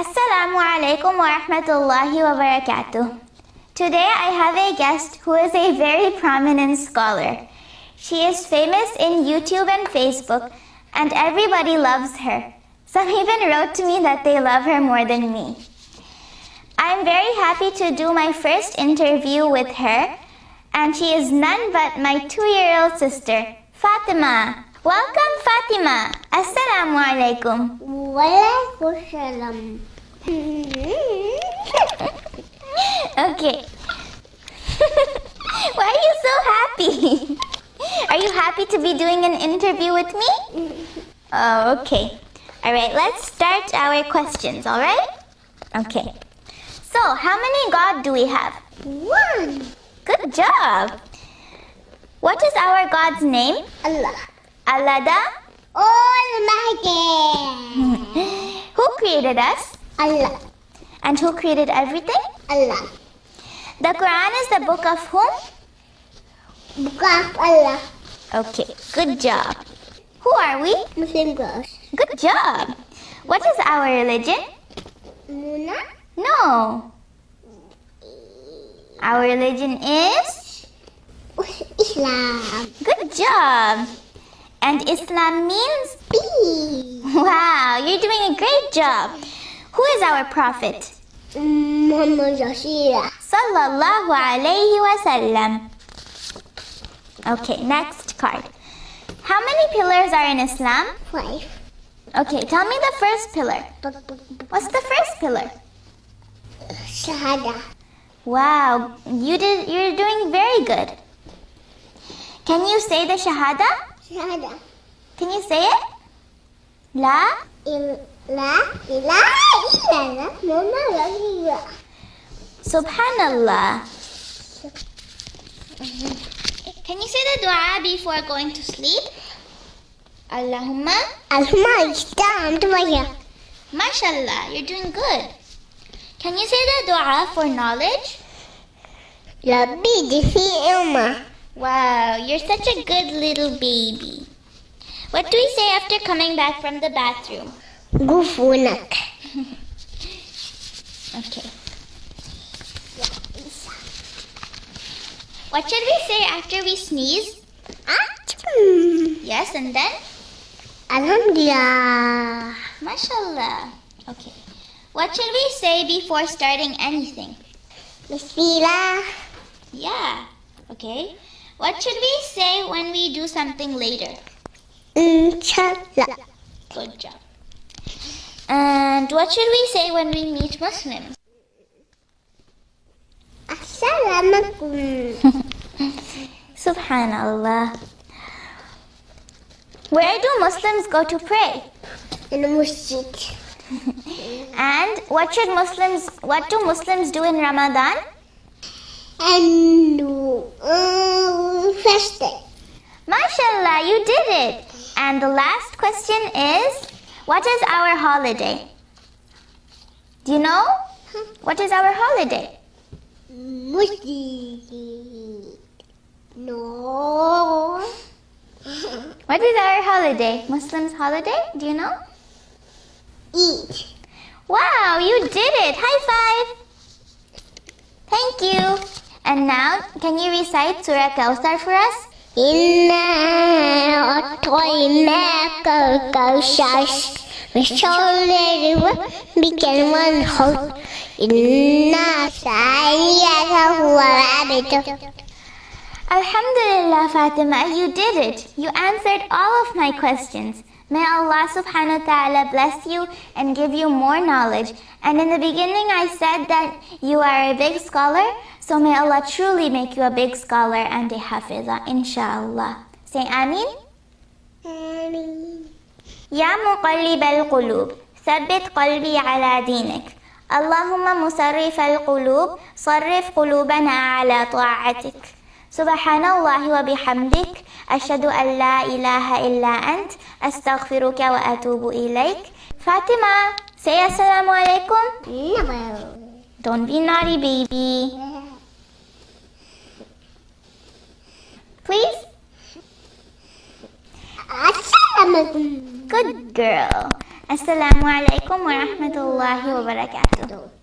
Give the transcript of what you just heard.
Assalamu alaikum wa rahmatullahi wa barakatuh. Today I have a guest who is a very prominent scholar. She is famous in YouTube and Facebook, and everybody loves her. Some even wrote to me that they love her more than me. I am very happy to do my first interview with her, and she is none but my 2-year-old sister, Fatima. Welcome, Fatima. Assalamu alaikum. Walaikum salam. Okay. Why are you so happy? Are you happy to be doing an interview with me? Oh, okay. Alright, let's start our questions, alright? Okay. So, how many God do we have? 1. Good job. What is our God's name? Allah. Allah the Almighty. Who created us? Allah. And who created everything? Allah. The Quran is the book of whom? Book of Allah. Okay, good job. Who are we? Muslim girls. Good job. What is our religion? Muna. No. Our religion is? Islam. Good job. And Islam means? Peace. Wow, you're doing a great job. Who is our prophet? Muhammad Rasulullah. Sallallahu alayhi wa sallam. Okay, next card. How many pillars are in Islam? 5. Okay, tell me the first pillar. What's the first pillar? Shahada. Wow, you're doing very good. Can you say the Shahada? Shahada. Can you say it? La? La ilaha illallah Muhammad Rasulullah. Subhanallah. Can you say the dua before going to sleep? Allahumma. Allahumma ijtahad waya. Mashallah, you're doing good. Can you say the dua for knowledge? Rabbi dihi ilma. Wow, you're such a good little baby. What do we say after coming back from the bathroom? Gufunak. Okay. What should we say after we sneeze? Yes, and then? Alhamdulillah. Mashallah. Okay. What should we say before starting anything? Bismillah. Yeah. Okay. What should we say when we do something later? Inshallah. Good job. And what should we say when we meet Muslims? Assalamualaikum. Subhanallah. Where do Muslims go to pray? In the masjid. And what do Muslims do in Ramadan? And fasting. Mashallah, you did it. And the last question is, what is our holiday? Do you know? What is our holiday? Muslim. No. What is our holiday? Muslims' holiday? Do you know? Eid. Wow, you did it. High five. Thank you. And now, can you recite Surah Kawthar for us? Inna a'tainaka al-kawthar Fasholli rabbikal wanhar Inna sa'yaka huwal abtar. Alhamdulillah, Fatima, you did it. You answered all of my questions. May Allah subhanahu wa ta'ala bless you and give you more knowledge. And in the beginning I said that you are a big scholar, so may Allah truly make you a big scholar and a Hafidha, inshallah. Say Ameen. Ameen. Ya muqallib al-qulub, thabbit qalbi ala dinik. Allahumma musarrif al-qulub, sarrif qulubana ala ta'atik. Subhanallah wa bihamdik, ashhadu an la ilaha illa ant, astaghfiruka wa atubu ilayk. Fatima, say assalamu alaikum. No. Don't be naughty, baby. Please? Assalamualaikum. Good girl. Assalamu alaikum wa rahmatullahi wa barakatuh.